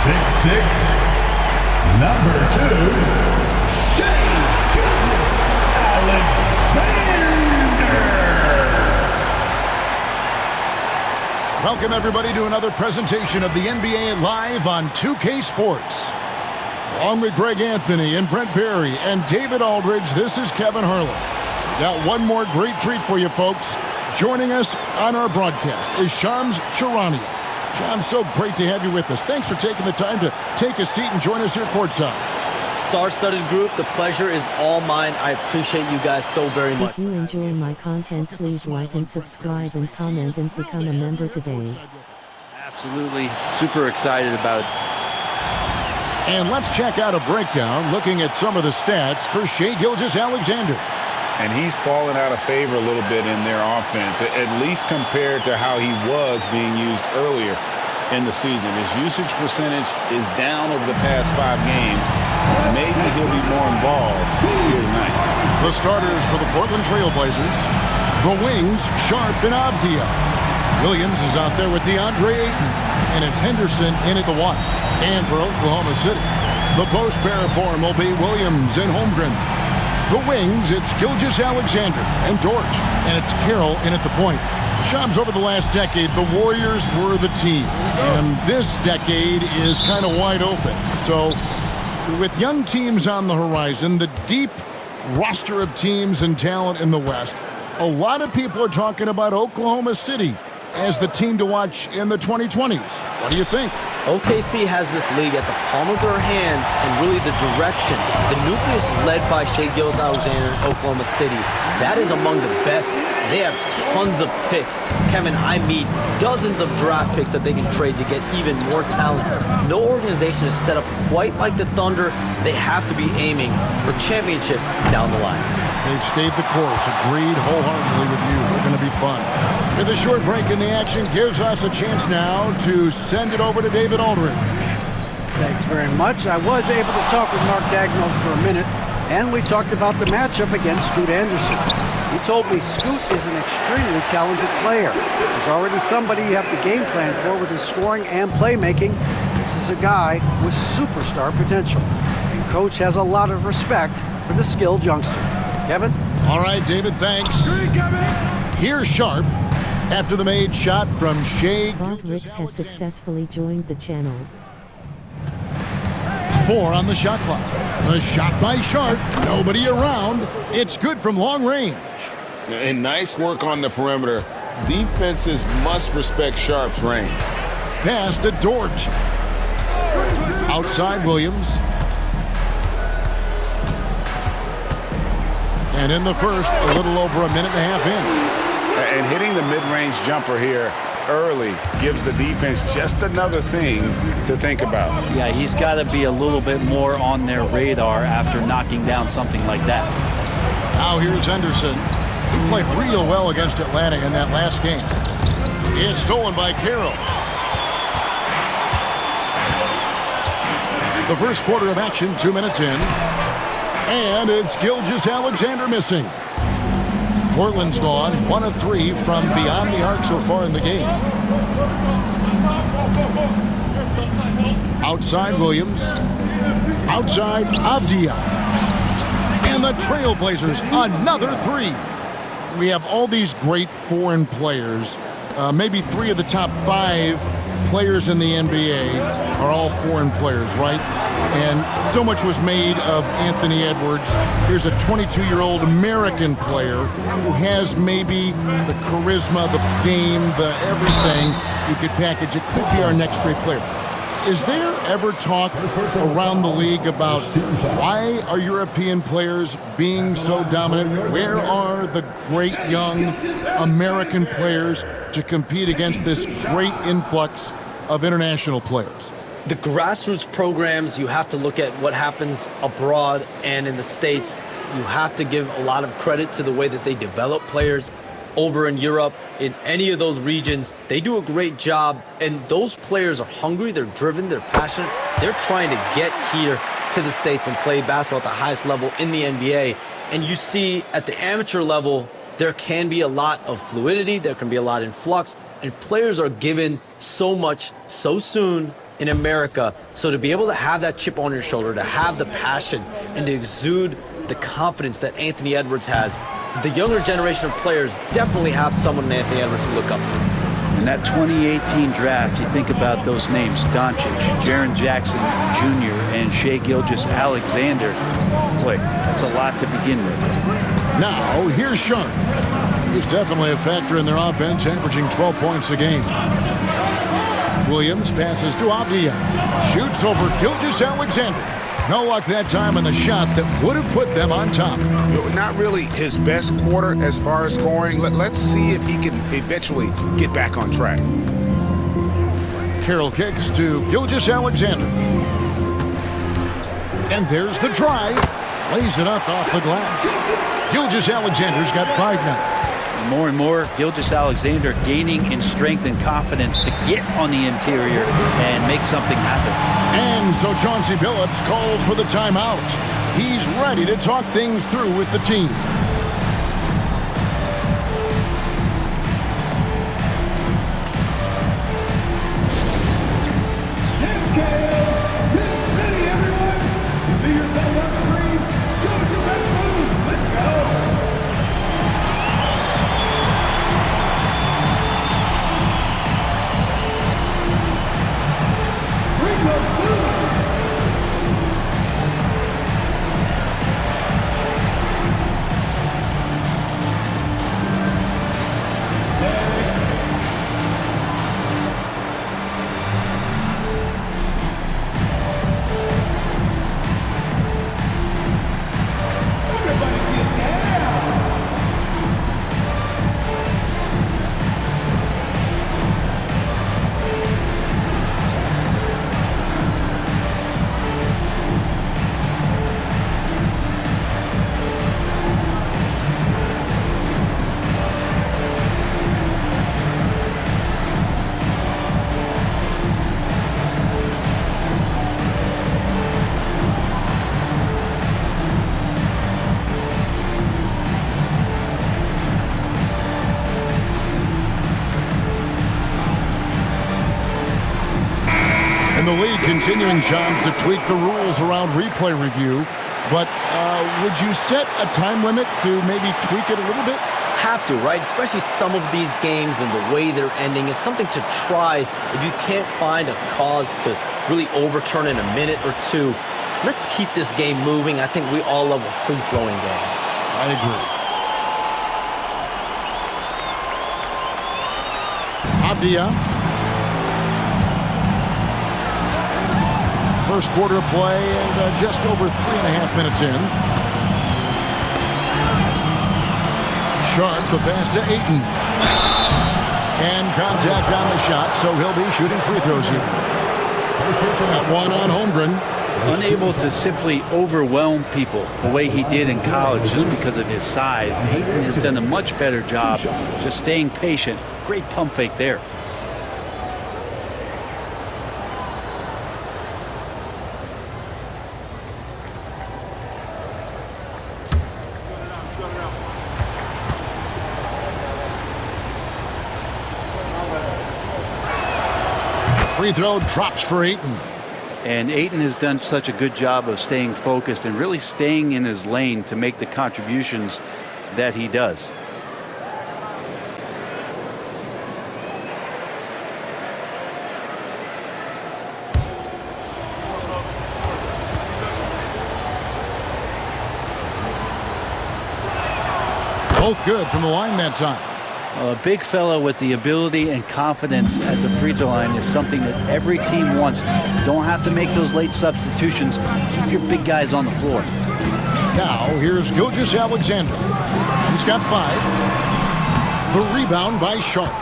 6'6", number 2, Shai Gilgeous-Alexander. Welcome, everybody, to another presentation of the NBA Live on 2K Sports. Along with Greg Anthony and Brent Barry and David Aldridge, this is Kevin Harlan. Got one more great treat for you, folks. Joining us on our broadcast is Shams Charania. Shams, so great to have you with us. Thanks for taking the time to take a seat and join us here courtside. Star-studded group, the pleasure is all mine. I appreciate you guys so very much. If you enjoy my content, please like and subscribe and comment and become a member today. Absolutely. Super excited about it. And let's check out a breakdown looking at some of the stats for Shai Gilgeous-Alexander. And he's fallen out of favor a little bit in their offense, at least compared to how he was being used earlier in the season. His usage percentage is down over the past 5 games. Maybe he'll be more involved here tonight. The starters for the Portland Trail Blazers, the wings, Sharp and Avdia. Williams is out there with DeAndre Ayton, and it's Henderson in at the 1. And for Oklahoma City, the post pair form will be Williams and Holmgren. The wings, it's Gilgeous-Alexander and Dort, and it's Carroll in at the point. Shams, over the last decade, the Warriors were the team, and this decade is kind of wide open. So with young teams on the horizon, the deep roster of teams and talent in the West, a lot of people are talking about Oklahoma City as the team to watch in the 2020s. What do you think? OKC has this league at the palm of their hands and really the direction. The nucleus led by Shai Gilgeous-Alexander in Oklahoma City, that is among the best. They have tons of picks. Kevin, I mean dozens of draft picks that they can trade to get even more talent. No organization is set up quite like the Thunder. They have to be aiming for championships down the line. They've stayed the course. Agreed wholeheartedly with you. They're going to be fun. And the short break in the action gives us a chance now to send it over to David Aldridge. Thanks very much. I was able to talk with Mark Dagnall for a minute, and we talked about the matchup against Scoot Anderson. He told me Scoot is an extremely talented player. He's already somebody you have to game plan for with his scoring and playmaking. This is a guy with superstar potential, and Coach has a lot of respect for the skilled youngster. Kevin? All right, David, thanks. Here's Sharp after the made shot from Shai. Bob Ricks has successfully joined the channel. 4 on the shot clock. The shot by Sharp. Nobody around. It's good from long range. And nice work on the perimeter. Defenses must respect Sharp's range. Pass to Dort. Outside Williams. And in the first, a little over a minute and a half in. And hitting the mid-range jumper here early gives the defense just another thing to think about. Yeah, he's got to be a little bit more on their radar after knocking down something like that. Now here's Henderson. He played real well against Atlanta in that last game. It's stolen by Carroll. The first quarter of action, 2 minutes in. And it's Gilgeous-Alexander missing. Portland's gone 1 of 3 from beyond the arc so far in the game. Outside Williams. Outside Avdia. And the Trailblazers, another 3. We have all these great foreign players. Maybe 3 of the top 5 players in the NBA are all foreign players, right? And so much was made of Anthony Edwards. Here's a 22-year-old American player who has maybe the charisma, the game, the everything you could package. It could be our next great player. Is there ever talk around the league about why are European players being so dominant? Where are the great young American players to compete against this great influx of international players? The grassroots programs, you have to look at what happens abroad and in the States. You have to give a lot of credit to the way that they develop players. Over in Europe, in any of those regions, they do a great job. And those players are hungry, they're driven, they're passionate. They're trying to get here to the States and play basketball at the highest level in the NBA. And you see at the amateur level, there can be a lot of fluidity, there can be a lot in flux, and players are given so much so soon in America. So to be able to have that chip on your shoulder, to have the passion, and to exude the confidence that Anthony Edwards has, the younger generation of players definitely have someone in Anthony Edwards to look up to. In that 2018 draft, you think about those names, Doncic, Jaren Jackson Jr., and Shai Gilgeous-Alexander. Boy, that's a lot to begin with. Now, here's Sharp. He's definitely a factor in their offense, averaging 12 points a game. Williams passes to Avdia. Shoots over Gilgeous-Alexander. No luck that time on the shot that would have put them on top. Not really his best quarter as far as scoring. Let's see if he can eventually get back on track. Carroll kicks to Gilgeous-Alexander. And there's the drive. Lays it up off the glass. Gilgeous-Alexander's got 5 now. More and more, Gilgeous-Alexander gaining in strength and confidence to get on the interior and make something happen. And so Chauncey Billups calls for the timeout. He's ready to talk things through with the team. It's KO. Get ready, everyone. You see yourself on screen? Show us your best moves. Let's go. The league continuing, Johns, to tweak the rules around replay review. But would you set a time limit to maybe tweak it a little bit? Have to, right? Especially some of these games and the way they're ending. It's something to try if you can't find a cause to really overturn in a minute or two. Let's keep this game moving. I think we all love a free-flowing game. I agree. Avdia. First quarter of play and just over 3.5 minutes in. Sharp, the pass to Ayton. And contact on the shot, so he'll be shooting free throws here. Got one on Holmgren. Unable to simply overwhelm people the way he did in college just because of his size. Ayton has done a much better job just staying patient. Great pump fake there. Free throw drops for Ayton. And Ayton has done such a good job of staying focused and really staying in his lane to make the contributions that he does. Both good from the line that time. A big fella with the ability and confidence at the free throw line is something that every team wants. Don't have to make those late substitutions. Keep your big guys on the floor. Now, here's Gilgeous-Alexander. He's got 5. The rebound by Sharp.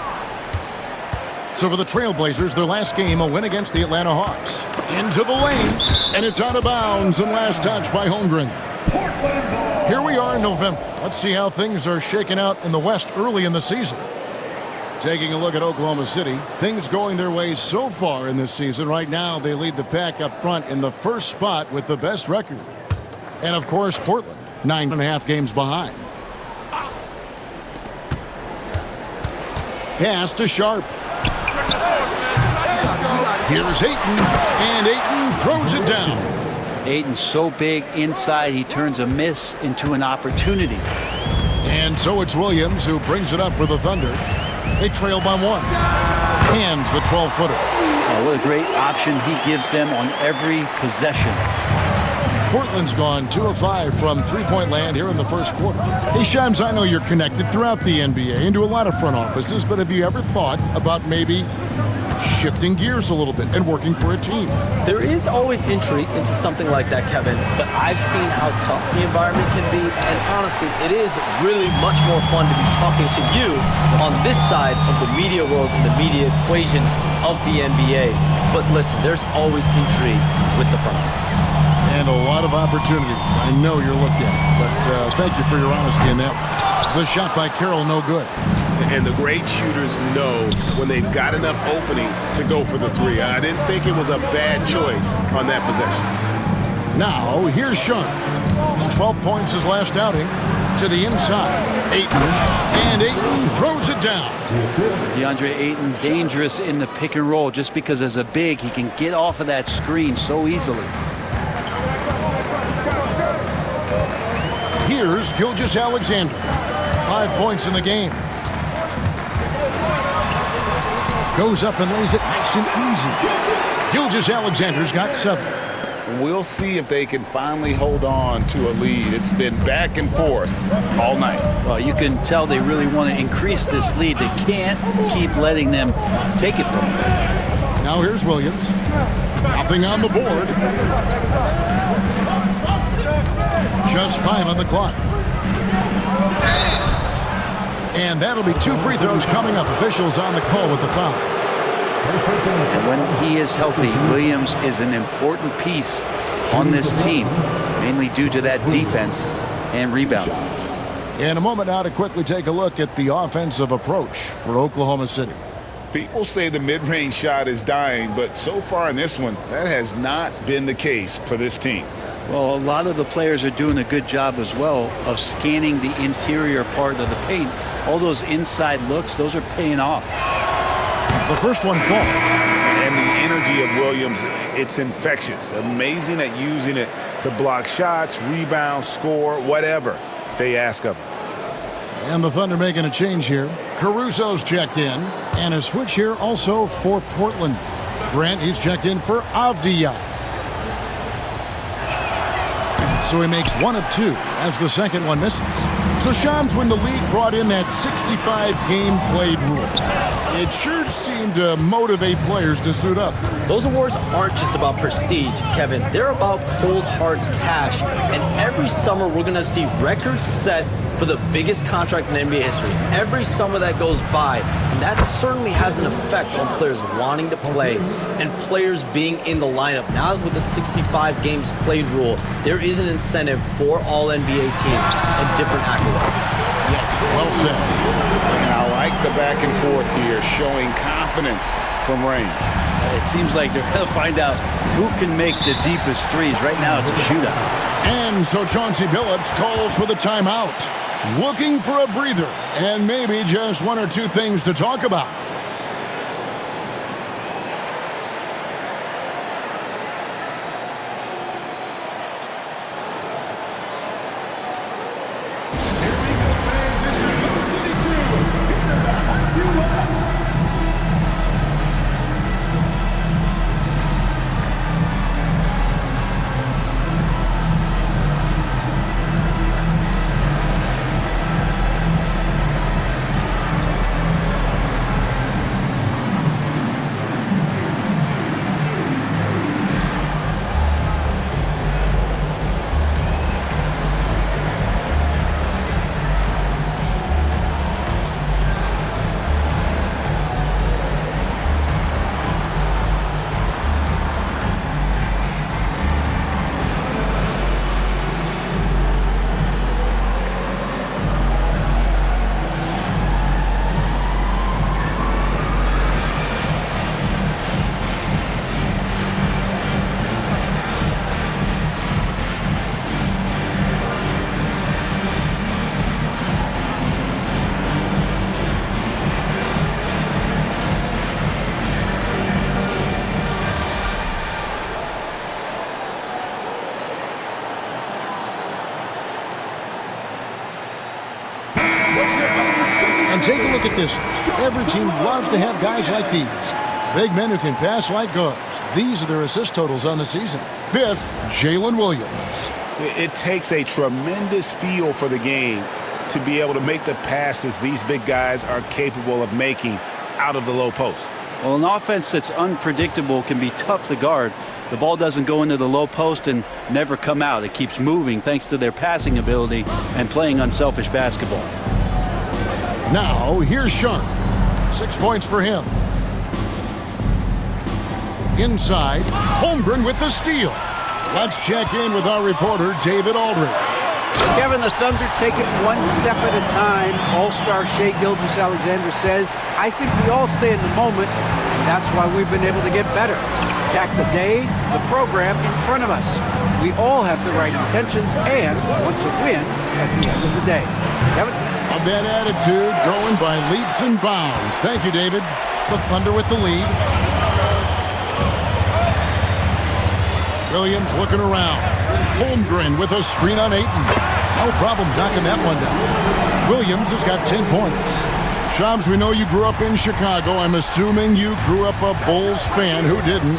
So for the Trailblazers, their last game, a win against the Atlanta Hawks. Into the lane, and it's out of bounds, and last touch by Holmgren. Here we are in November. Let's see how things are shaking out in the West early in the season. Taking a look at Oklahoma City, things going their way so far in this season. Right now, they lead the pack up front in the first spot with the best record. And, of course, Portland, 9.5 games behind. Pass to Sharp. Here's Ayton, and Ayton throws it down. Ayton's so big inside, he turns a miss into an opportunity. And so it's Williams who brings it up for the Thunder. They trail by 1. Hands the 12-footer. Oh, what a great option he gives them on every possession. Portland's gone 2 of 5 from three-point land here in the first quarter. Hey, Shams, I know you're connected throughout the NBA into a lot of front offices, but have you ever thought about maybe shifting gears a little bit and working for a team? There is always intrigue into something like that, Kevin, but I've seen how tough the environment can be, and honestly, it is really much more fun to be talking to you on this side of the media world and the media equation of the NBA. But listen, there's always intrigue with the front office. And a lot of opportunities. I know you're looked at, but thank you for your honesty in that. The shot by Carroll, no good. And the great shooters know when they've got enough opening to go for the three. I didn't think it was a bad choice on that possession. Now, here's Sean. 12 points his last outing. To the inside. Ayton. And Ayton throws it down. DeAndre Ayton, dangerous in the pick and roll just because as a big, he can get off of that screen so easily. Here's Gilgeous-Alexander. 5 points in the game. Goes up and lays it nice and easy. Gilgeous-Alexander's got 7. We'll see if they can finally hold on to a lead. It's been back and forth all night. Well, you can tell they really want to increase this lead. They can't keep letting them take it from them. Now here's Williams. Nothing on the board. Just 5 on the clock. And that'll be 2 free throws coming up. Officials on the call with the foul. And when he is healthy, Williams is an important piece on this team, mainly due to that defense and rebound. In a moment now to quickly take a look at the offensive approach for Oklahoma City. People say the mid-range shot is dying, but so far in this one, that has not been the case for this team. Well, a lot of the players are doing a good job as well of scanning the interior part of the paint. All those inside looks, those are paying off. The first one falls. And the energy of Williams, it's infectious. Amazing at using it to block shots, rebound, score, whatever they ask of him. And the Thunder making a change here. Caruso's checked in. And a switch here also for Portland. Grant, he's checked in for Avdija. So he makes 1 of 2 as the second one misses. So Shams, when the league brought in that 65-game played rule, it sure seemed to motivate players to suit up. Those awards aren't just about prestige, Kevin. They're about cold, hard cash. And every summer, we're going to see records set for the biggest contract in NBA history. Every summer that goes by, and that certainly has an effect on players wanting to play and players being in the lineup. Now with the 65 games played rule, there is an incentive for all NBA teams and different accolades. Yes, well said. And I like the back and forth here, showing confidence from Rain. It seems like they're going to find out who can make the deepest threes. Right now, it's a shootout. And so Chauncey Billups calls for the timeout. Looking for a breather and maybe just 1 or 2 things to talk about. And take a look at this. Every team loves to have guys like these. Big men who can pass like guards. These are their assist totals on the season. 5th, Jalen Williams. It takes a tremendous feel for the game to be able to make the passes these big guys are capable of making out of the low post. Well, an offense that's unpredictable can be tough to guard. The ball doesn't go into the low post and never come out. It keeps moving thanks to their passing ability and playing unselfish basketball. Now, here's Sharp. 6 points for him. Inside, Holmgren with the steal. Let's check in with our reporter, David Aldridge. Kevin, the Thunder take it one step at a time. All-star Shai Gilgeous-Alexander says, I think we all stay in the moment, and that's why we've been able to get better. Attack the day, the program in front of us. We all have the right intentions and want to win at the end of the day. Kevin? Of that attitude, growing by leaps and bounds. Thank you, David. The Thunder with the lead. Williams looking around. Holmgren with a screen on Ayton. No problems knocking that one down. Williams has got 10 points. Shams, we know you grew up in Chicago. I'm assuming you grew up a Bulls fan. Who didn't?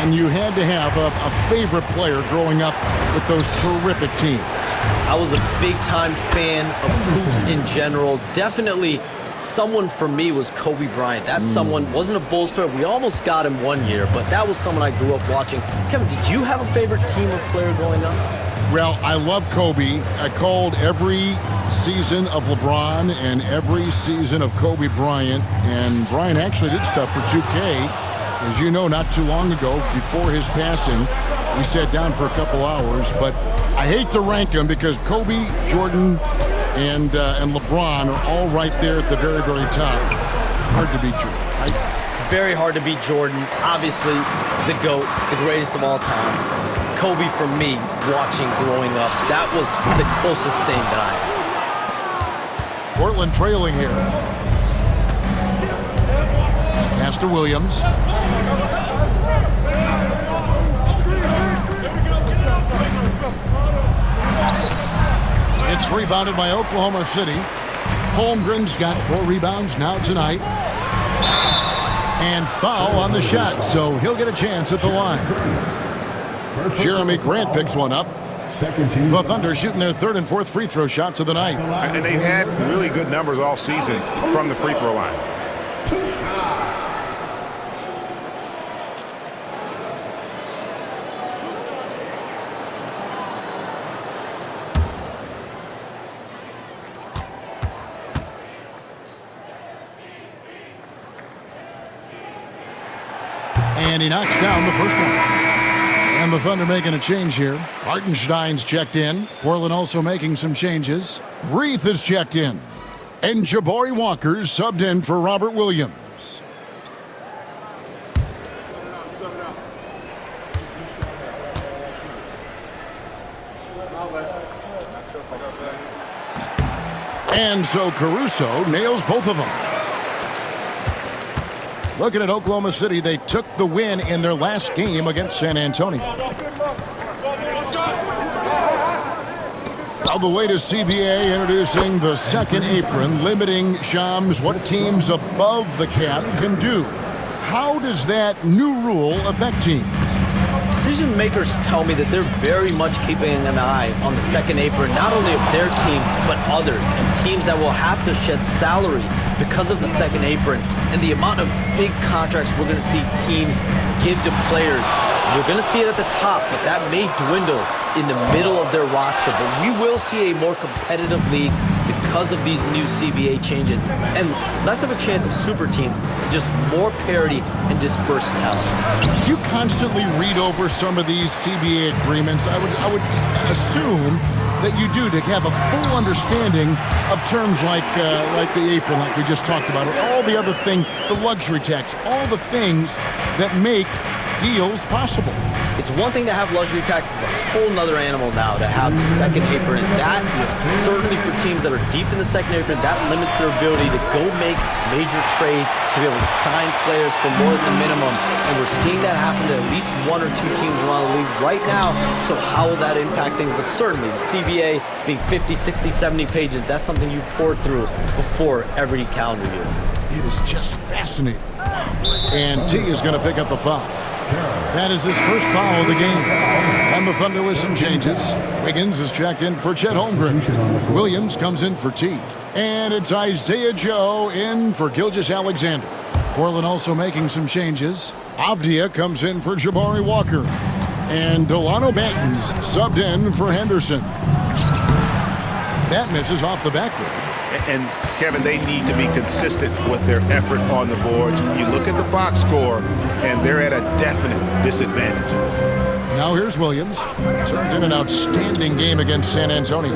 And you had to have a favorite player growing up with those terrific teams. I was a big-time fan of hoops in general. Definitely someone for me was Kobe Bryant. That someone wasn't a Bulls fan. We almost got him one year, but that was someone I grew up watching. Kevin, did you have a favorite team or player growing up? Well, I love Kobe. I called every season of LeBron and every season of Kobe Bryant. And Bryant actually did stuff for 2K. As you know, not too long ago, before his passing, we sat down for a couple hours. But I hate to rank them because Kobe, Jordan, and LeBron are all right there at the very, very top. Hard to beat Jordan, right? Very hard to beat Jordan. Obviously, the GOAT, the greatest of all time. Kobe, for me, watching growing up, that was the closest thing that I had. Portland trailing here. Pass to Williams. It's rebounded by Oklahoma City. Holmgren's got 4 rebounds now tonight. And foul on the shot, so he'll get a chance at the line. Jeremy Grant picks one up. The Thunder shooting their 3rd and 4th free throw shots of the night. And they've had really good numbers all season from the free throw line. And he knocks down the first one. And the Thunder making a change here. Hartenstein's checked in. Portland also making some changes. Reith is checked in. And Jabari Walker's subbed in for Robert Williams. And so Caruso nails both of them. Looking at Oklahoma City, they took the win in their last game against San Antonio. Now the latest CBA introducing the second apron, limiting Shams what teams above the cap can do. How does that new rule affect teams? Decision makers tell me that they're very much keeping an eye on the second apron, not only of their team, but others, and teams that will have to shed salary because of the second apron and the amount of big contracts we're going to see teams give to players. You're going to see it at the top, but that may dwindle in the middle of their roster. But we will see a more competitive league because of these new CBA changes and less of a chance of super teams, just more parity and dispersed talent. Do you constantly read over some of these CBA agreements? I would assume that you do, to have a full understanding of terms like the apron, like we just talked about, or all the other things, the luxury tax, all the things that make deals possible. It's one thing to have luxury tax. It's a whole nother animal now to have the second apron. And that, certainly for teams that are deep in the second apron, that limits their ability to go make major trades, to be able to sign players for more than the minimum. And we're seeing that happen to at least one or two teams around the league right now. So how will that impact things? But certainly the CBA being 50, 60, 70 pages, that's something you pour through before every calendar year. It is just fascinating. And T is going to pick up the foul. That is his first foul of the game. And the Thunder with some changes. Wiggins is checked in for Chet Holmgren. Williams comes in for T. And it's Isaiah Joe in for Gilgeous-Alexander. Portland also making some changes. Avdia comes in for Jabari Walker. And Delano Banton's subbed in for Henderson. That misses off the backboard. And, Kevin, they need to be consistent with their effort on the boards. You look at the box score, and they're at a definite disadvantage. Now here's Williams. Turned in an outstanding game against San Antonio.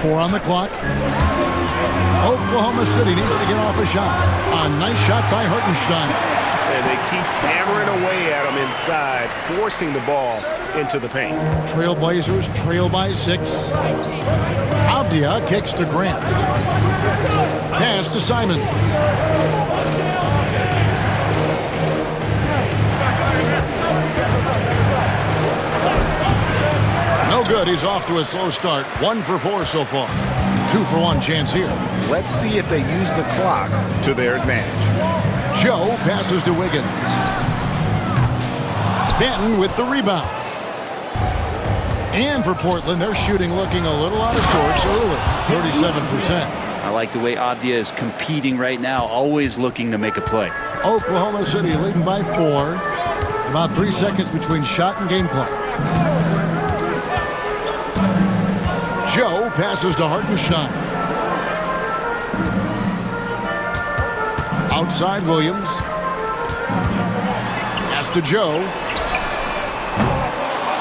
Four on the clock. Oklahoma City needs to get off a shot. A nice shot by Hartenstein. And they keep hammering away at him inside, forcing the ball into the paint. Trailblazers trail by 6. Avdia kicks to Grant. Pass to Simons. No good. He's off to a slow start. 1 for 4 so far. 2 for 1 chance here. Let's see if they use the clock to their advantage. Joe passes to Wiggins. Benton with the rebound. And for Portland, their shooting looking a little out of sorts early. 37%. I like the way Avdia is competing right now, always looking to make a play. Oklahoma City leading by 4. About 3 seconds between shot and game clock. Joe passes to Hartenstein. Outside Williams. Pass to Joe.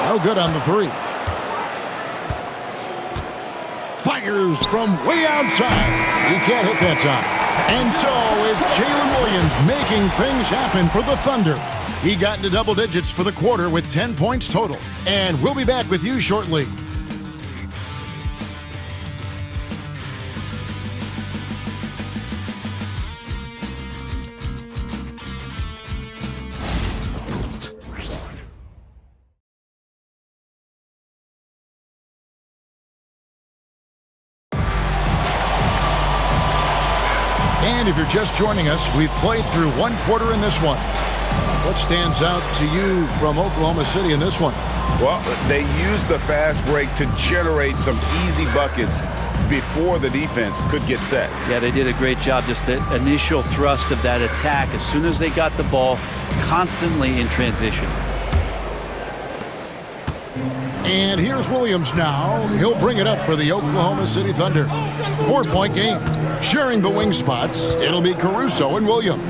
No good on the 3. Fires from way outside. He can't hit that time. And so is Jalen Williams making things happen for the Thunder. He got into double digits for the quarter with 10 points total. And we'll be back with you shortly. And if you're just joining us, we've played through 1 quarter in this one. What stands out to you from Oklahoma City in this one? Well, they used the fast break to generate some easy buckets before the defense could get set. Yeah, they did a great job. Just the initial thrust of that attack, as soon as they got the ball, constantly in transition. And here's Williams now. He'll bring it up for the Oklahoma City Thunder. 4-point game. Sharing the wing spots, it'll be Caruso and Williams.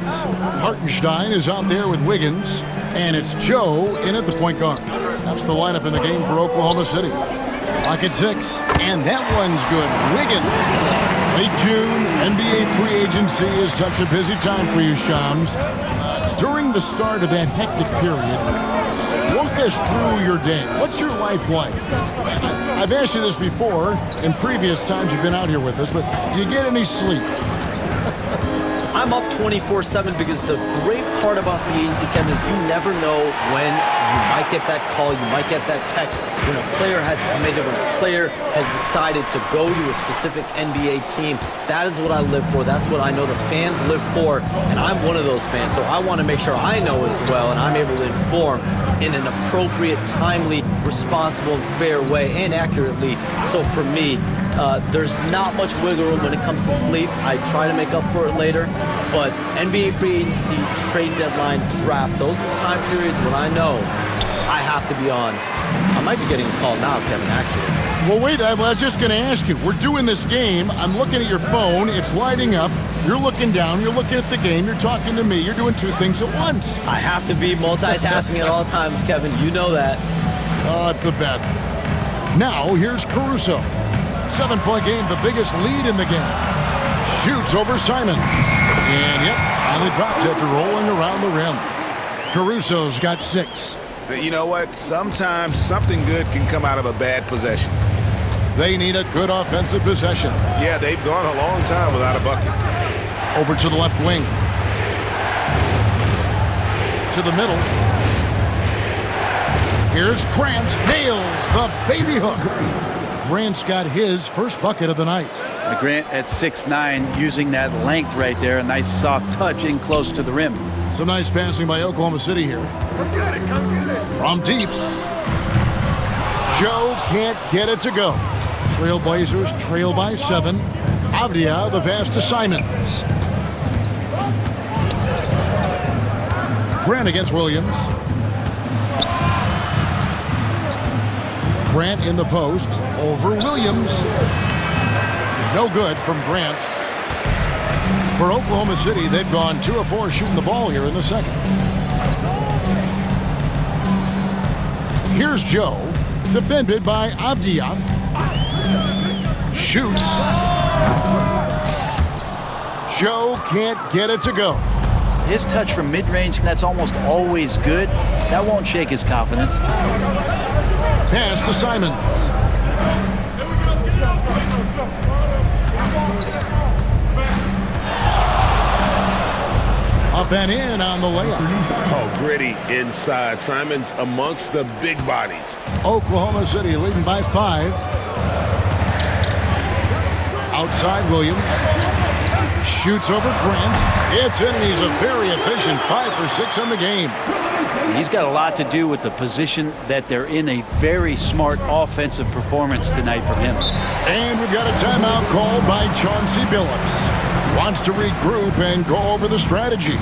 Hartenstein is out there with Wiggins, and it's Joe in at the point guard. That's the lineup in the game for Oklahoma City. Clock at 6, and that one's good. Wiggins. Late June, NBA free agency is such a busy time for you, Shams. During the start of that hectic period, walk us through your day. What's your life like? I've asked you this before in previous times you've been out here with us, but do you get any sleep? I'm up 24/7 because the great part about free agency, Ken, is you never know when you might get that call, you might get that text, when a player has committed, when a player has decided to go to a specific NBA team. That is what I live for. That's what I know the fans live for, and I'm one of those fans, so I want to make sure I know as well, and I'm able to inform in an appropriate, timely, responsible, and fair way, and accurately. So for me, there's not much wiggle room when it comes to sleep. I try to make up for it later, but NBA free agency, trade deadline, draft, those are the time periods when I know I have to be on. I might be getting a call now, Kevin, actually. Well, wait, I was just going to ask you. We're doing this game. I'm looking at your phone. It's lighting up. You're looking down. You're looking at the game. You're talking to me. You're doing 2 things at once. I have to be multitasking at all times, Kevin. You know that. Oh, it's the best. Now, here's Caruso. 7-point game, the biggest lead in the game. Shoots over Simon. And, yep, finally drops after rolling around the rim. Caruso's got 6. You know what? Sometimes something good can come out of a bad possession. They need a good offensive possession. Yeah, they've gone a long time without a bucket. Over to the left wing. To the middle. Here's Grant. Nails the baby hook. Grant's got his first bucket of the night. Grant at 6'9", using that length right there. A nice soft touch in close to the rim. Some nice passing by Oklahoma City here. From deep. Joe can't get it to go. Trailblazers trail by 7. Avdia the pass to Simons. Grant against Williams. Grant in the post. Over Williams. No good from Grant. For Oklahoma City, they've gone 2 of 4 shooting the ball here in the second. Here's Joe, defended by Avdia. Shoots. Joe can't get it to go. His touch from mid-range, that's almost always good. That won't shake his confidence. Pass to Simons. Up and in on the layup. Oh, gritty inside. Simons amongst the big bodies. Oklahoma City leading by 5. Outside Williams. Shoots over Grant. It's in, and he's a very efficient 5 for 6 in the game. He's got a lot to do with the position that they're in. A very smart offensive performance tonight from him. And we've got a timeout called by Chauncey Billups. Wants to regroup and go over the strategy.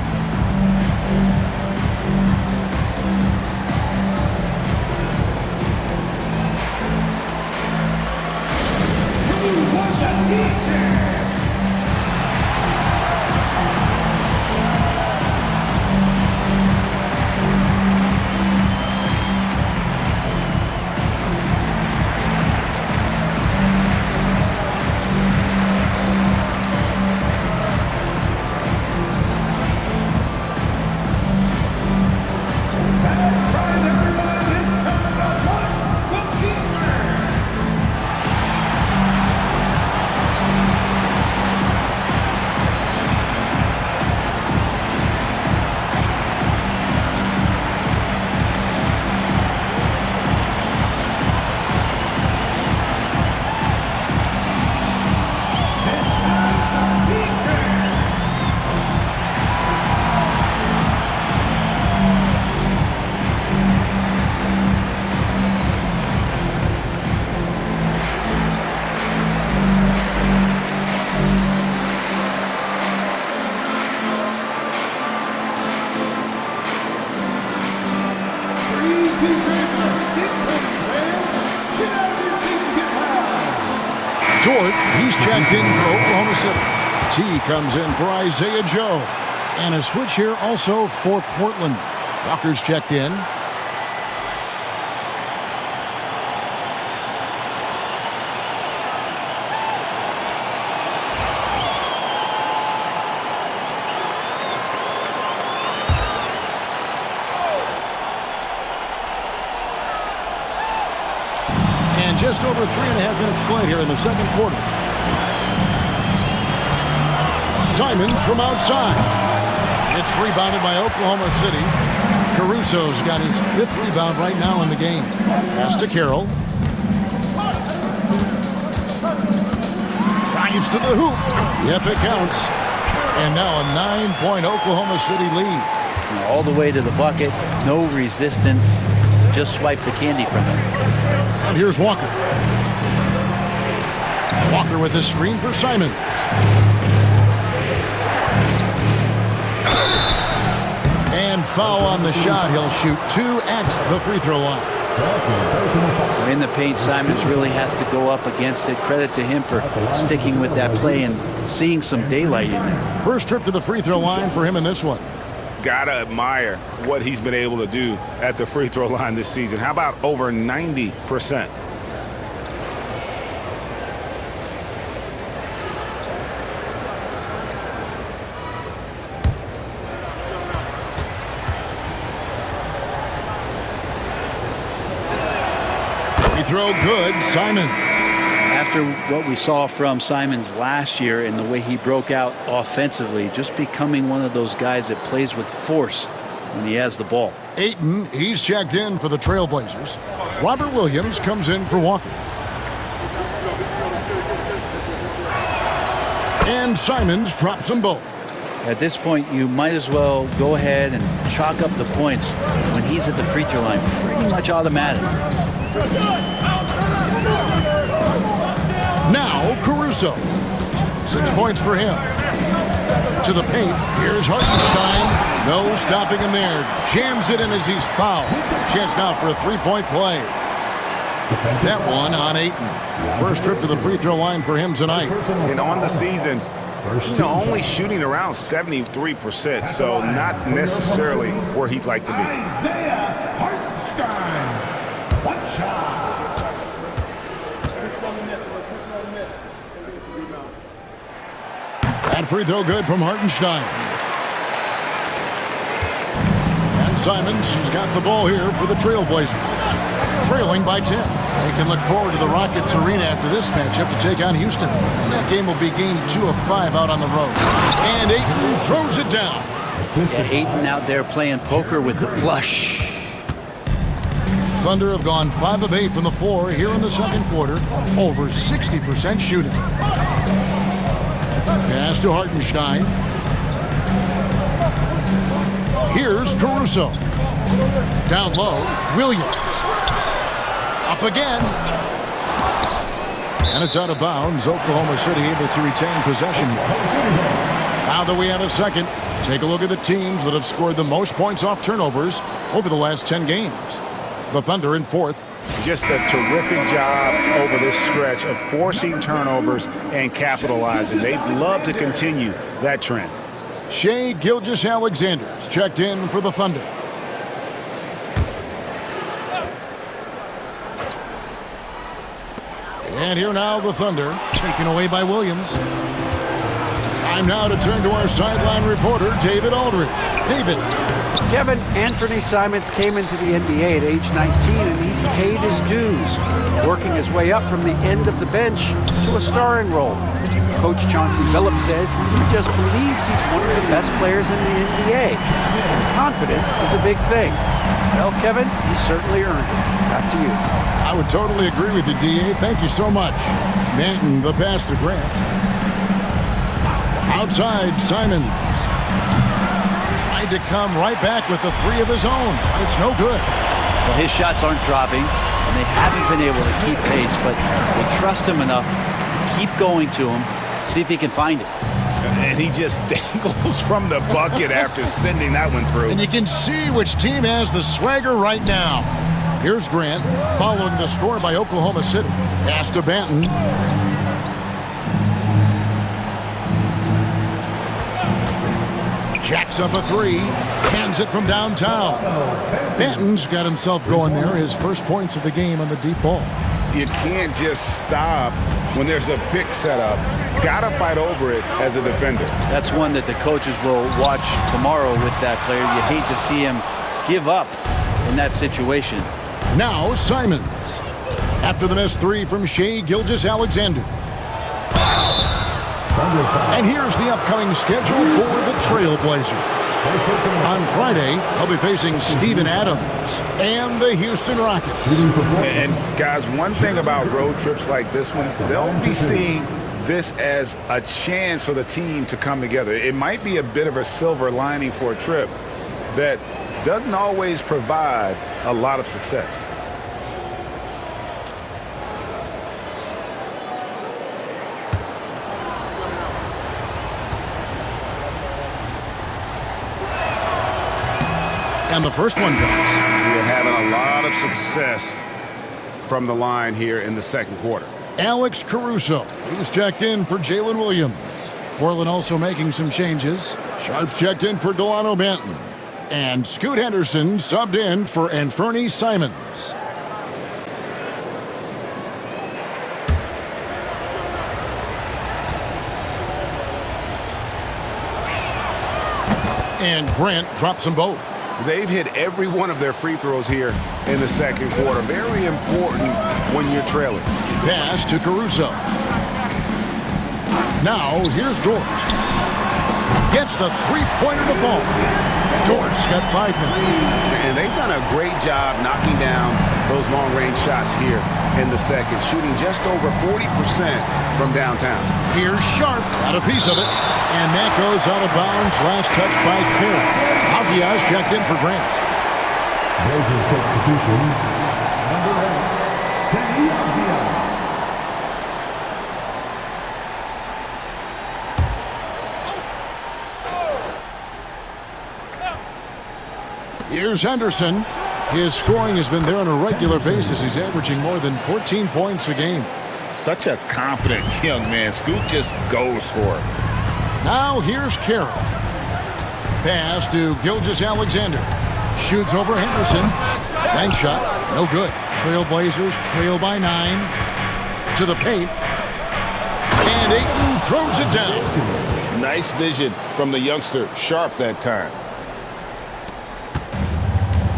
Dort, he's checked in for Oklahoma City. T comes in for Isaiah Joe. And a switch here also for Portland. Walker's checked in. And just over 3.5 minutes played here in the second quarter. Simons from outside. It's rebounded by Oklahoma City. Caruso's got his 5th rebound right now in the game. Pass to Carroll. Drives to the hoop. Yep, it counts. And now a 9-point Oklahoma City lead. All the way to the bucket. No resistance. Just swipe the candy from him. And here's Walker. Walker with the screen for Simons. And foul on the shot. He'll shoot 2 at the free throw line. In the paint, Simons really has to go up against it. Credit to him for sticking with that play and seeing some daylight in there. First trip to the free throw line for him in this one. Gotta admire what he's been able to do at the free throw line this season. How about over 90%? throw good, Simon. After what we saw from Simons last year and the way he broke out offensively, just becoming one of those guys that plays with force when he has the ball. Ayton, he's checked in for the Trailblazers. Robert Williams comes in for Walker. And Simons drops them both. At this point, you might as well go ahead and chalk up the points when he's at the free throw line. Pretty much automatic. Now Caruso. 6 points for him. To the paint. Here's Hartenstein. No stopping him there. Jams it in as he's fouled. Chance now for a three-point play. That one on Ayton. First trip to the free throw line for him tonight. And on the season, only shooting around 73%, so not necessarily where he'd like to be. That free throw good from Hartenstein. And Simons has got the ball here for the Trailblazers. Trailing by 10. They can look forward to the Rockets Arena after this matchup to take on Houston. And that game will be game 2 of 5 out on the road. And Ayton throws it down. Yeah, Ayton out there playing poker with the flush. Thunder have gone 5 of 8 from the floor here in the second quarter. Over 60% shooting. Pass to Hartenstein. Here's Caruso. Down low, Williams. Up again. And it's out of bounds. Oklahoma City able to retain possession here. Now that we have a second, take a look at the teams that have scored the most points off turnovers over the last 10 games. The Thunder in fourth. Just a terrific job over this stretch of forcing turnovers and capitalizing. They'd love to continue that trend. Shai Gilgeous-Alexander's checked in for the Thunder. And here now the Thunder, taken away by Williams. Time now to turn to our sideline reporter, David Aldridge. David. Kevin, Anthony Simons came into the NBA at age 19, and he's paid his dues, working his way up from the end of the bench to a starring role. Coach Chauncey Billups says he just believes he's one of the best players in the NBA, and confidence is a big thing. Well, Kevin, he certainly earned it. Back to you. I would totally agree with you, D.A. Thank you so much. Manton, the pass to Grant. Outside, Simons. Tried to come right back with the three of his own, but it's no good. Well, his shots aren't dropping, and they haven't been able to keep pace, but they trust him enough to keep going to him, see if he can find it. And he just dangles from the bucket after sending that one through. And you can see which team has the swagger right now. Here's Grant, following the score by Oklahoma City. Pass to Banton. Jacks up a three, hands it from downtown. Banton's got himself going there, his first points of the game on the deep ball. You can't just stop when there's a pick set up. Gotta fight over it as a defender. That's one that the coaches will watch tomorrow with that player. You hate to see him give up in that situation. Now Simons. After the missed three from Shai Gilgeous-Alexander. And here's the upcoming schedule for the Trailblazers. On Friday, they'll be facing Steven Adams and the Houston Rockets. And guys, one thing about road trips like this one, they'll be seeing this as a chance for the team to come together. It might be a bit of a silver lining for a trip that doesn't always provide a lot of success. And the first one comes. We're having a lot of success from the line here in the second quarter. Alex Caruso. He's checked in for Jalen Williams. Portland also making some changes. Sharps checked in for Delano Banton. And Scoot Henderson subbed in for Anthony Simons. And Grant drops them both. They've hit every one of their free throws here in the second quarter. Very important when you're trailing. Pass to Caruso. Now, here's Dort. Gets the three-pointer to fall. Dort's got 5 minutes. And they've done a great job knocking down those long-range shots here in the second, shooting just over 40% from downtown. Here's Sharp, got a piece of it. And that goes out of bounds. Last touch by Carroll. Avdia's checked in for Grant. There's a substitution. Number 8, Kenny Avdia. Here's Henderson. His scoring has been there on a regular basis. He's averaging more than 14 points a game. Such a confident young man. Scoot just goes for it. Now here's Carroll. Pass to Gilgeous-Alexander. Shoots over Henderson. Bank shot. No good. Trailblazers trail by 9. To the paint. And Ayton throws it down. Nice vision from the youngster. Sharp that time.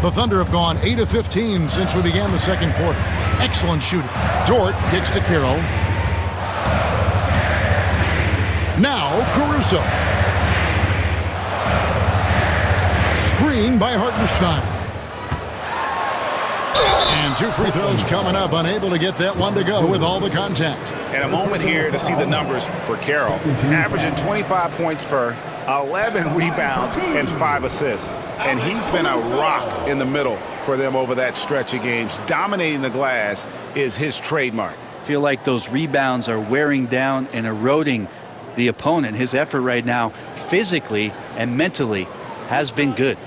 The Thunder have gone 8 of 15 since we began the second quarter. Excellent shooting. Dort kicks to Carroll. Now Caruso. Screen by Hartenstein. And 2 free throws coming up. Unable to get that one to go with all the contact. And a moment here to see the numbers for Carroll. Averaging 25 points per, 11 rebounds, and 5 assists. And he's been a rock in the middle for them over that stretch of games. Dominating the glass is his trademark. Feel like those rebounds are wearing down and eroding the opponent. His effort right now, physically and mentally, has been good.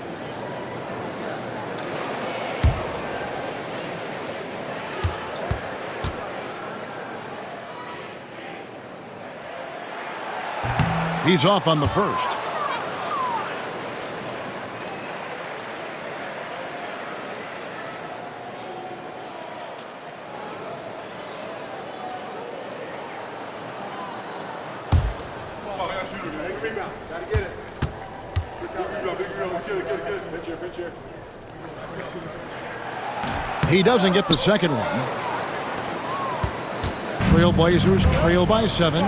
He's off on the first. He doesn't get the second one. Trailblazers trail by 7.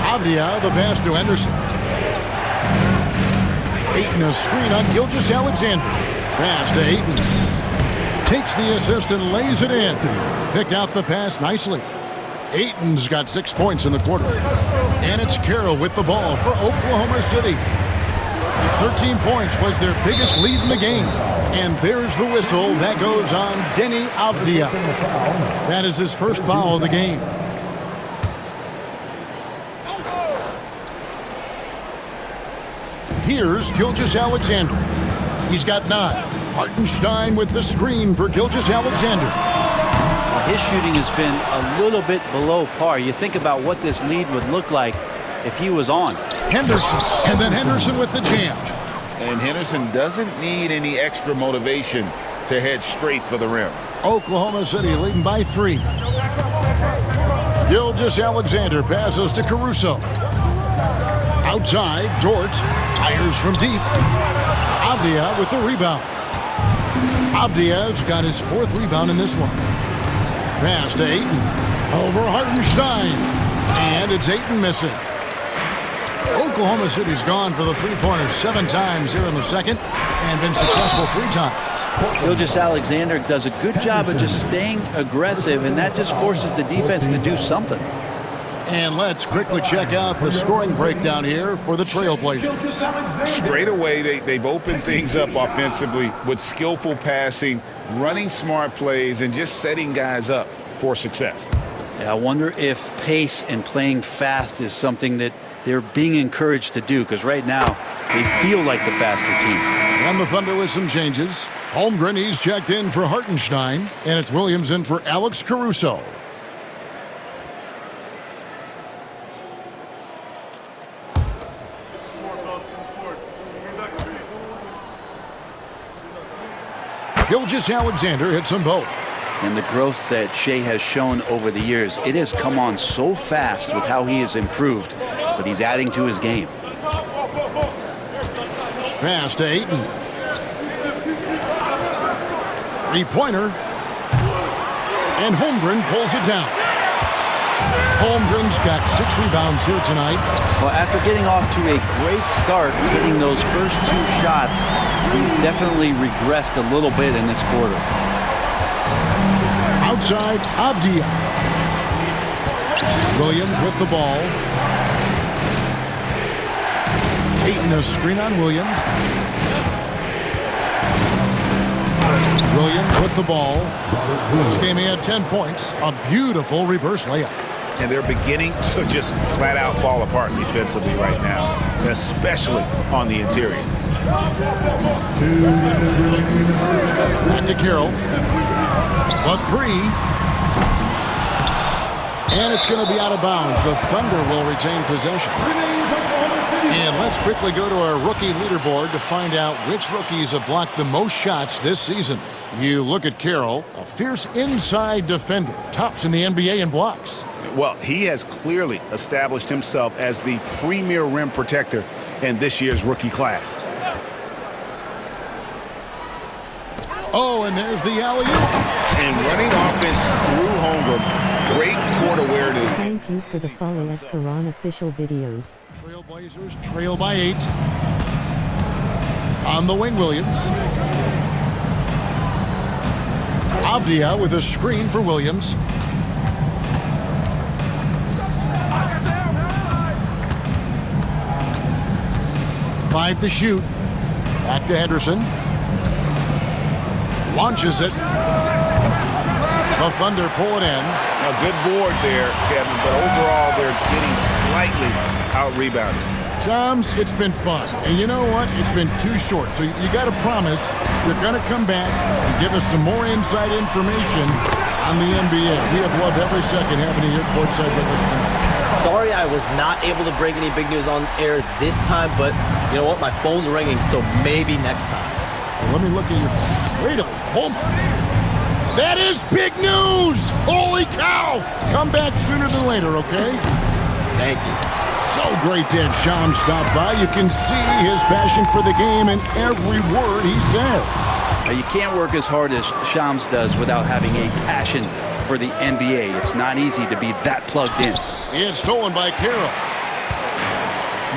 Avdia, the pass to Henderson. Ayton, a screen on Gilgeous-Alexander. Pass to Ayton. Takes the assist and lays it in. Picked out the pass nicely. Ayton's got 6 points in the quarter. And it's Carroll with the ball for Oklahoma City. 13 points was their biggest lead in the game. And there's the whistle. That goes on Deni Avdia. That is his first foul of the game. Here's Gilgeous-Alexander. He's got 9. Hartenstein with the screen for Gilgeous-Alexander. His shooting has been a little bit below par. You think about what this lead would look like if he was on. Henderson, and then Henderson with the jam. And Henderson doesn't need any extra motivation to head straight for the rim. Oklahoma City leading by 3. Gilgeous-Alexander passes to Caruso. Outside, Dort fires from deep. Avdia with the rebound. Avdia's got his 4th rebound in this one. Pass to Ayton. Over Hartenstein. And it's Ayton missing. Oklahoma City's gone for the three-pointers 7 times here in the second and been successful 3 times. Gilgeous-Alexander does a good job of just staying aggressive, and that just forces the defense to do something. And let's quickly check out the scoring breakdown here for the Trailblazers. Straight away, they've opened things up offensively with skillful passing, running smart plays, and just setting guys up for success. Yeah, I wonder if pace and playing fast is something that they're being encouraged to do, because right now they feel like the faster team. And the Thunder with some changes. Holmgren, he's checked in for Hartenstein, and it's Williams in for Alex Caruso. Gilgeous-Alexander hits them both. And the growth that Shea has shown over the years, it has come on so fast with how he has improved, but he's adding to his game. Pass to Ayton. Three-pointer. And Holmgren pulls it down. Holmgren's got 6 rebounds here tonight. Well, after getting off to a great start, hitting those first 2 shots, he's definitely regressed a little bit in this quarter. Outside, Avdia. Williams with the ball. Ayton a screen on Williams. Williams with the ball. This game he had 10 points. A beautiful reverse layup. And they're beginning to just flat out fall apart defensively right now, especially on the interior. Back to Carroll. A 3. And it's going to be out of bounds. The Thunder will retain possession. And let's quickly go to our rookie leaderboard to find out which rookies have blocked the most shots this season. You look at Carroll, a fierce inside defender, tops in the NBA in blocks. Well, he has clearly established himself as the premier rim protector in this year's rookie class. Oh, and there's the alley-oop. And running offense through Holmgren. Great court awareness. Thank you for the follow at Quran official videos. Trailblazers trail by 8. On the wing, Williams. Avdia with a screen for Williams. Five to shoot. Back to Henderson. Launches it. The Thunder pull it in. A good board there, Kevin, but overall they're getting slightly out-rebounded. Shams, it's been fun. And you know what? It's been too short. So you got to promise you're going to come back and give us some more inside information on the NBA. We have loved every second having you here courtside with us tonight. Sorry I was not able to break any big news on air this time, but you know what? My phone's ringing, so maybe next time. Well, let me look at your phone. Wait a minute. That is big news! Holy cow! Come back sooner than later, okay? Thank you. So great to have Shams stop by. You can see his passion for the game in every word he said. You can't work as hard as Shams does without having a passion for the NBA. It's not easy to be that plugged in. It's stolen by Carroll.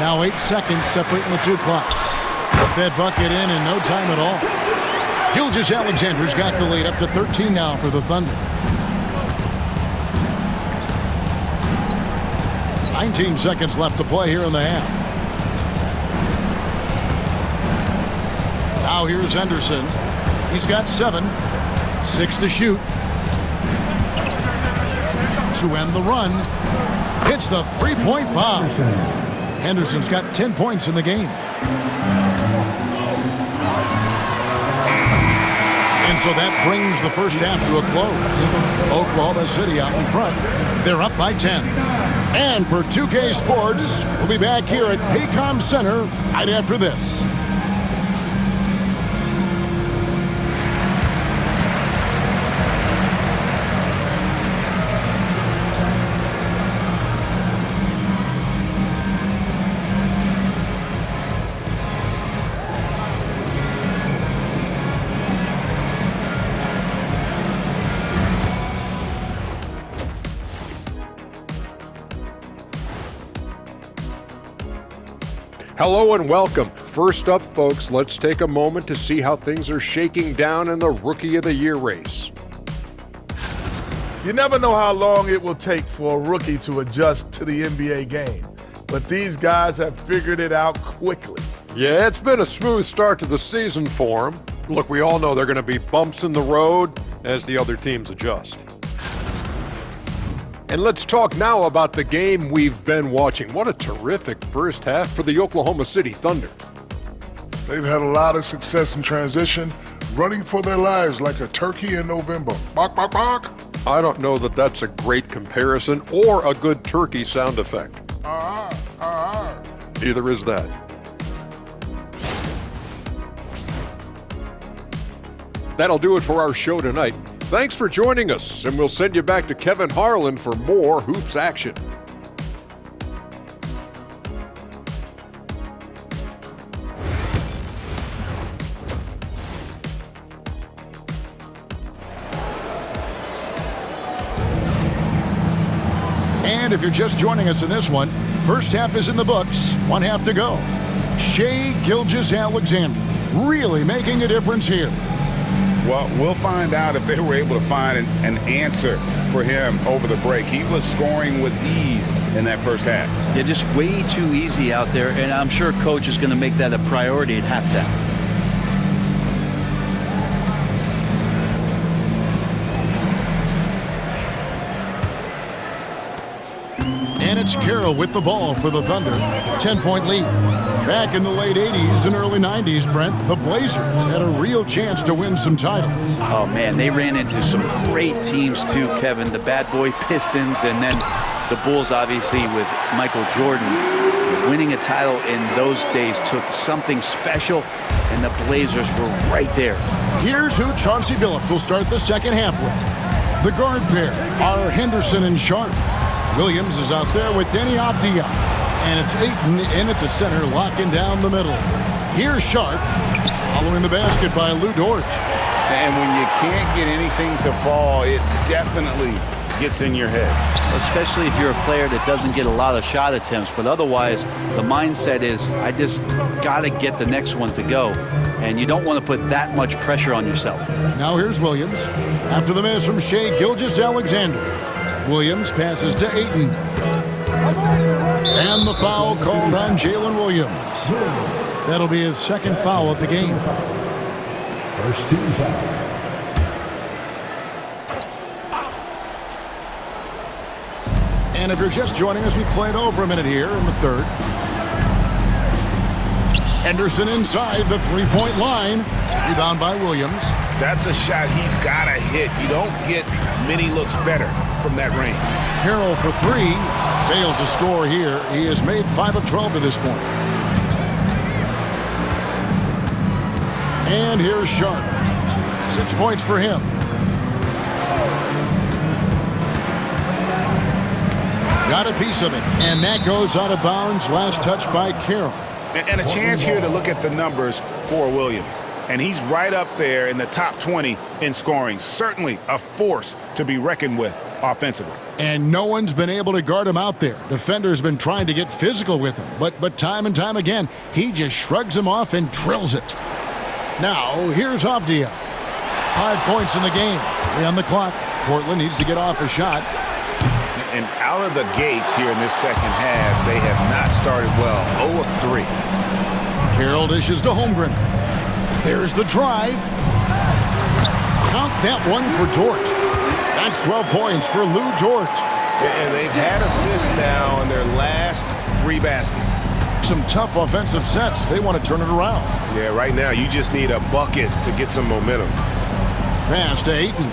Now 8 seconds separating the 2 clocks. Put that bucket in no time at all. Gilgeous-Alexander's got the lead up to 13 now for the Thunder. 19 seconds left to play here in the half. Now here's Henderson. He's got 7. 6 to shoot. To end the run. Hits the 3-point bomb. Henderson's got 10 points in the game. And so that brings the first half to a close. Oklahoma City out in front. They're up by 10. And for 2K Sports, we'll be back here at Paycom Center right after this. Hello and welcome. First up, folks, let's take a moment to see how things are shaking down in the Rookie of the Year race. You never know how long it will take for a rookie to adjust to the NBA game, but these guys have figured it out quickly. Yeah, it's been a smooth start to the season for them. Look, we all know there are going to be bumps in the road as the other teams adjust. And let's talk now about the game we've been watching. What a terrific first half for the Oklahoma City Thunder. They've had a lot of success in transition, running for their lives like a turkey in November. Bark, bark, bark. I don't know that that's a great comparison or a good turkey sound effect. Either is that. That'll do it for our show tonight. Thanks for joining us, and we'll send you back to Kevin Harlan for more hoops action. And if you're just joining us in this one, first half is in the books, 1 half to go. Shai Gilgeous-Alexander really making a difference here. Well, we'll find out if they were able to find an answer for him over the break. He was scoring with ease in that first half. Yeah, just way too easy out there, and I'm sure coach is going to make that a priority at halftime. And it's Carroll with the ball for the Thunder. 10-point lead. Back in the late 80s and early 90s, Brent, the Blazers had a real chance to win some titles. Oh, man, they ran into some great teams, too, Kevin. The Bad Boy Pistons, and then the Bulls, obviously, with Michael Jordan. Winning a title in those days took something special, and the Blazers were right there. Here's who Chauncey Billups will start the second half with. The guard pair are Henderson and Sharp. Williams is out there with Denny Avdia. And it's Ayton in at the center, locking down the middle. Here's Sharp, following the basket by Lou Dort. And when you can't get anything to fall, it definitely gets in your head. Especially if you're a player that doesn't get a lot of shot attempts. But otherwise, the mindset is, I just got to get the next one to go. And you don't want to put that much pressure on yourself. Now here's Williams. After the miss from Shai Gilgeous-Alexander. Williams passes to Ayton. And the foul called on Jalen Williams. That'll be his second foul of the game. First team foul. And if you're just joining us, we played over a minute here in the third. Henderson inside the three-point line. Rebound by Williams. That's a shot he's got to hit. You don't get many looks better from that range. Carroll for three. Fails to score here. He has made 5 of 12 to this point. And here's Sharp. 6 points for him. Got a piece of it. And that goes out of bounds. Last touch by Carroll. And a chance here to look at the numbers for Williams. And he's right up there in the top 20 in scoring. Certainly a force to be reckoned with offensively. And no one's been able to guard him out there. Defender's been trying to get physical with him. But time and time again, he just shrugs him off and drills it. Now, here's Avdia. 5 points in the game. 3 on the clock. Portland needs to get off a shot. And out of the gates here in this second half, they have not started well. 0 of 3. Carroll dishes to Holmgren. There's the drive. Count that one for Dort. That's 12 points for Lou Dort. And they've had assists now in their last 3 baskets. Some tough offensive sets. They want to turn it around. Yeah, right now you just need a bucket to get some momentum. Pass to Ayton.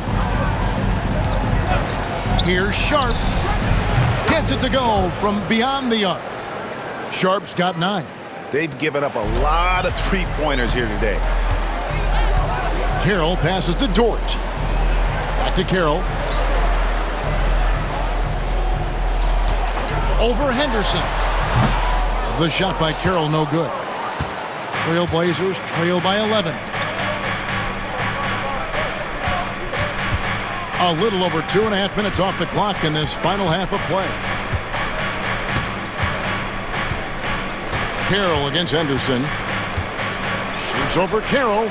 Here's Sharp. Gets it to go from beyond the arc. Sharp's got 9. They've given up a lot of three-pointers here today. Carroll passes to Dort. Back to Carroll. Over Henderson. The shot by Carroll, no good. Trailblazers trail by 11. A little over 2.5 minutes off the clock in this final half of play. Carroll against Henderson. Shoots over Carroll.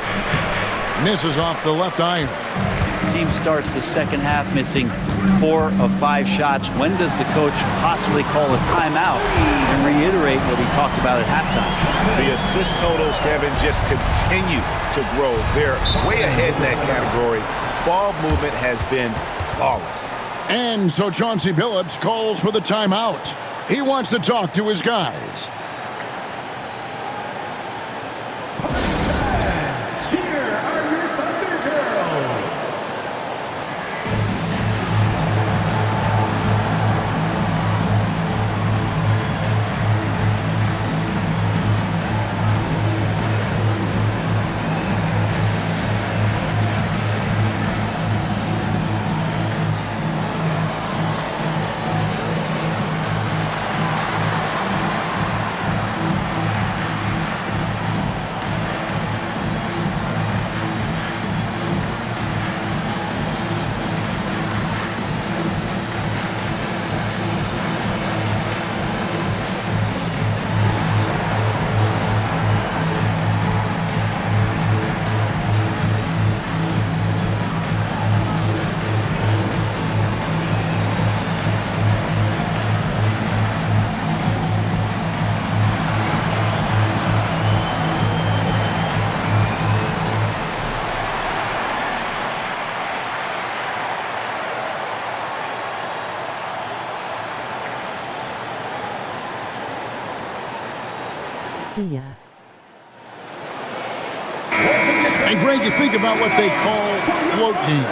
Misses off the left iron. Team starts the second half missing 4 of 5 shots. When does the coach possibly call a timeout and reiterate what he talked about at halftime? The assist totals, Kevin, just continue to grow. They're way ahead in that category. Ball movement has been flawless. And so Chauncey Billups calls for the timeout. He wants to talk to his guys. Avdia. And Greg, you think about what they call float game.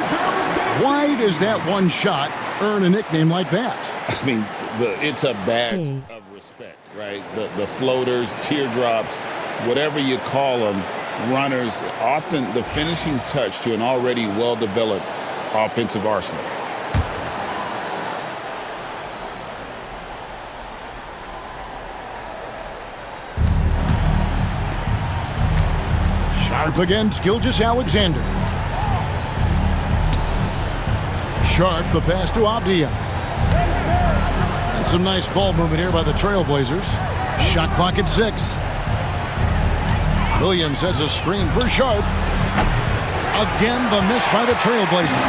Why does that one shot earn a nickname like that? I mean, it's a badge of respect, right? The floaters, teardrops, whatever you call them, runners, often the finishing touch to an already well-developed offensive arsenal. Sharp against Gilgeous-Alexander. Sharp, the pass to Avdia. And some nice ball movement here by the Trailblazers. Shot clock at 6. Williams sets a screen for Sharp. Again, the miss by the Trailblazers.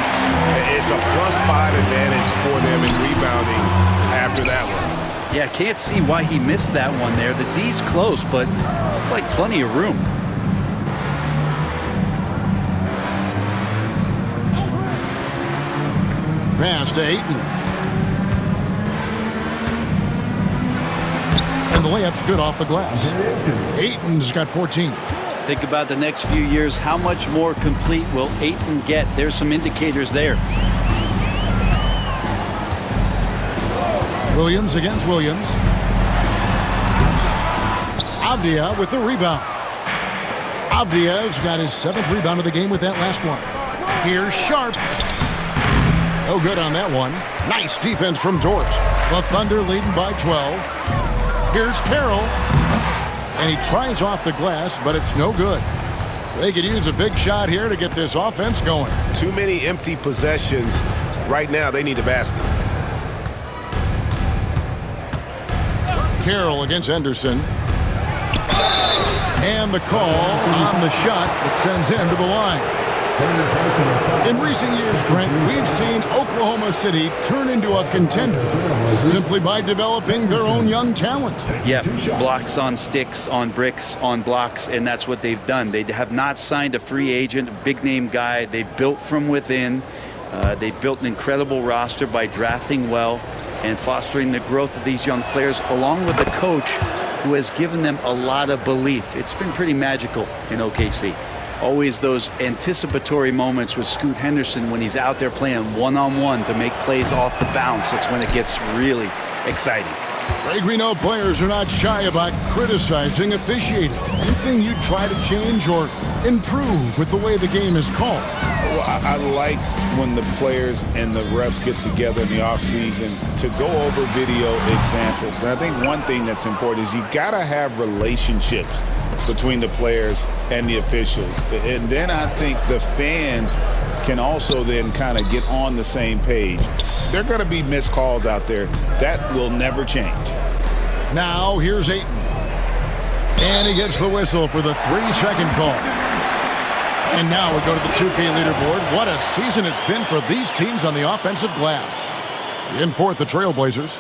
It's a +5 advantage for them in rebounding after that one. Yeah, can't see why he missed that one there. The D's close, but looked like plenty of room. Pass to Ayton. And the layup's good off the glass. Ayton's got 14. Think about the next few years. How much more complete will Ayton get? There's some indicators there. Williams against Williams. Avdia with the rebound. Avdia's got his 7th rebound of the game with that last one. Here's Sharp. No good on that one. Nice defense from George. The Thunder leading by 12. Here's Carroll. And he tries off the glass, but it's no good. They could use a big shot here to get this offense going. Too many empty possessions. Right now, they need a basket. Carroll against Henderson. And the call on the shot that sends him to the line. In recent years, Brent, we've seen Oklahoma City turn into a contender simply by developing their own young talent. Yeah, blocks on sticks, on bricks, on blocks, and that's what they've done. They have not signed a free agent, a big-name guy. They built from within. They built an incredible roster by drafting well and fostering the growth of these young players, along with a coach who has given them a lot of belief. It's been pretty magical in OKC. Always those anticipatory moments with Scoot Henderson when he's out there playing one-on-one to make plays off the bounce. That's when it gets really exciting. Greg, we know players are not shy about criticizing officiating. Anything you try to change or improve with the way the game is called? Well, I like when the players and the refs get together in the offseason to go over video examples. And I think one thing that's important is you got to have relationships between the players and the officials. And then I think the fans can also then kind of get on the same page. There are going to be missed calls out there. That will never change. Now here's Ayton. And he gets the whistle for the 3-second call. And now we go to the 2K leaderboard. What a season it's been for these teams on the offensive glass. In fourth, the Trailblazers.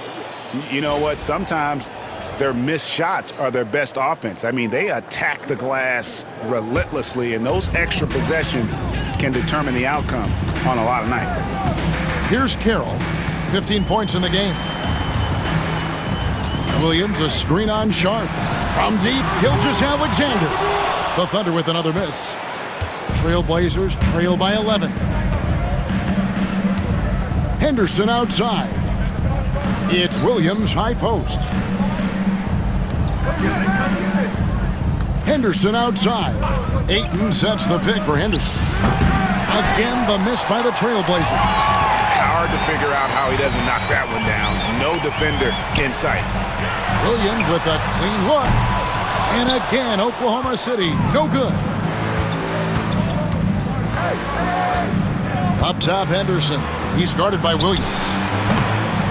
You know what? Sometimes their missed shots are their best offense. I mean, they attack the glass relentlessly, and those extra possessions can determine the outcome on a lot of nights. Here's Carroll, 15 points in the game. Williams, a screen on Sharp. From deep, Gilgeous-Alexander. The Thunder with another miss. Trailblazers trail by 11. Henderson outside. It's Williams, high post. Henderson outside. Ayton sets the pick for Henderson. Again, the miss by the Trailblazers. Hard to figure out how he doesn't knock that one down. No defender in sight. Williams with a clean look. And again, Oklahoma City, no good. Up top, Henderson. He's guarded by Williams.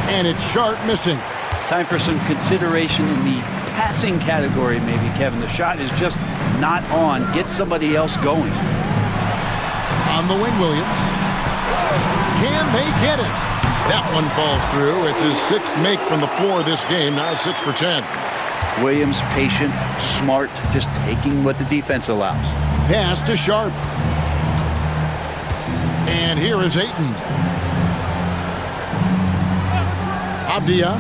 And it's Sharp missing. Time for some consideration in the passing category, maybe, Kevin. The shot is just not on. Get somebody else going. On the wing, Williams. Can they get it? That one falls through. It's his 6th make from the floor this game. Now 6 for 10. Williams, patient, smart, just taking what the defense allows. Pass to Sharp. And here is Ayton. Avdia.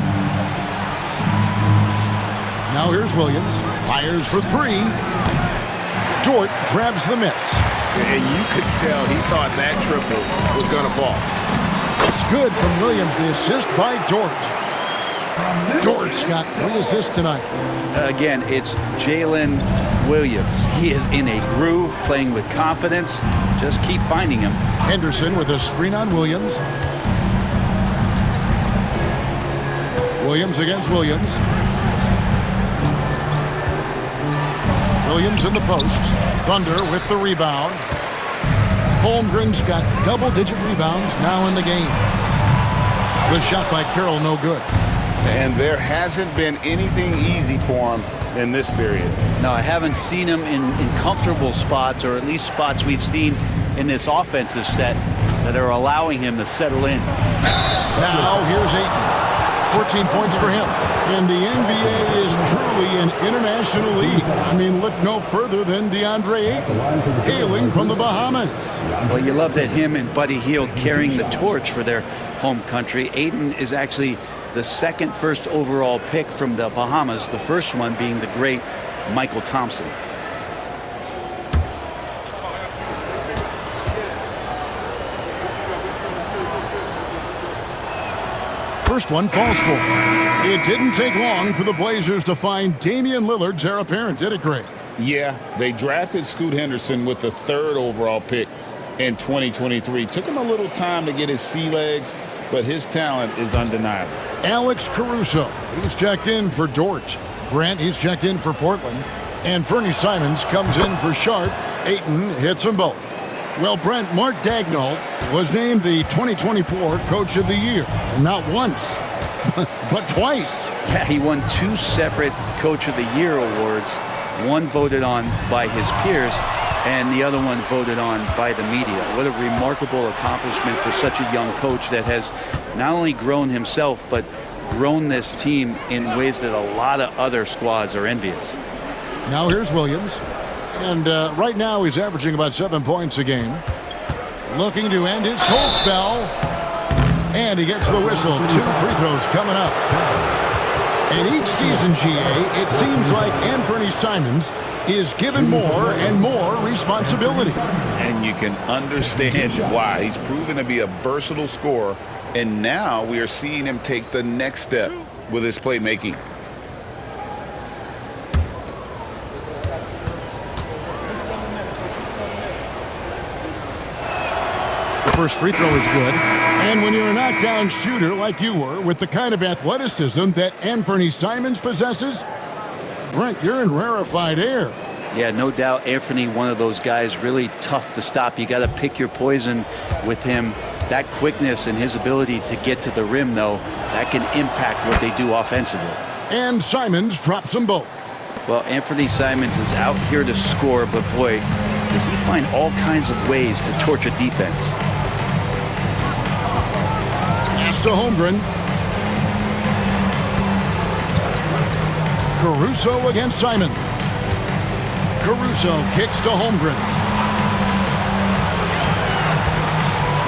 Now here's Williams. Fires for three. Dort grabs the miss. And you could tell he thought that triple was going to fall. It's good from Williams, the assist by Dort. Dort's got 3 assists tonight. Again, it's Jalen Williams. He is in a groove, playing with confidence. Just keep finding him. Henderson with a screen on Williams. Williams against Williams. Williams in the post. Thunder with the rebound. Holmgren's got double-digit rebounds now in the game. The shot by Carroll, no good. And there hasn't been anything easy for him in this period. No, I haven't seen him in comfortable spots, or at least spots we've seen in this offensive set that are allowing him to settle in. Now here's Ayton. 14 points for him. And the NBA is truly an international league. I mean, look no further than DeAndre Ayton, hailing from the Bahamas. Well, you love that him and Buddy Hield carrying the torch for their home country. Ayton is actually the second first overall pick from the Bahamas, the first one being the great Michael Thompson. First one falls for. It didn't take long for the Blazers to find Damian Lillard's heir apparent, did it, Greg? Yeah, they drafted Scoot Henderson with the 3rd overall pick in 2023. Took him a little time to get his sea legs, but his talent is undeniable. Alex Caruso, he's checked in for Dort. Grant, he's checked in for Portland. And Fernie Simons comes in for Sharp. Ayton hits them both. Well, Brent, Mark Daigneault was named the 2024 Coach of the Year. And not once, but twice. Yeah, he won 2 separate Coach of the Year awards. One voted on by his peers, and the other one voted on by the media. What a remarkable accomplishment for such a young coach that has not only grown himself, but grown this team in ways that a lot of other squads are envious. Now here's Williams. And right now he's averaging about 7 points a game. Looking to end his cold spell. And he gets the whistle. 2 free throws coming up. And each season, GA, it seems like Anthony Simons is given more and more responsibility. And you can understand why. He's proven to be a versatile scorer. And now we are seeing him take the next step with his playmaking. First free throw is good. And when you're a knockdown shooter like you were, with the kind of athleticism that Anthony Simons possesses, Brent, you're in rarefied air. Yeah, no doubt Anthony, one of those guys really tough to stop. You got to pick your poison with him. That quickness and his ability to get to the rim, though, that can impact what they do offensively. And Simons drops them both. Well, Anthony Simons is out here to score, but boy, does he find all kinds of ways to torture defense. To Holmgren. Caruso against Simon. Caruso kicks to Holmgren.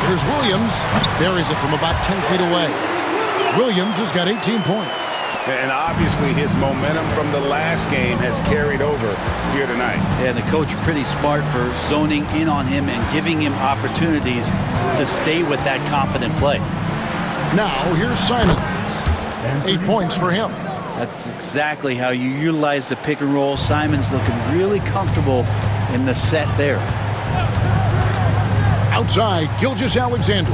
Here's Williams. Buries it from about 10 feet away. Williams has got 18 points. And obviously his momentum from the last game has carried over here tonight. Yeah, the coach pretty smart for zoning in on him and giving him opportunities to stay with that confident play. Now, here's Simons. 8 points for him. That's exactly how you utilize the pick and roll. Simons looking really comfortable in the set there. Outside, Gilgeous-Alexander.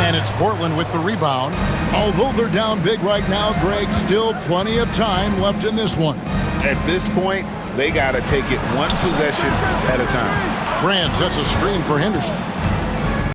And it's Portland with the rebound. Although they're down big right now, Greg, still plenty of time left in this one. At this point, they got to take it one possession at a time. Brand sets a screen for Henderson.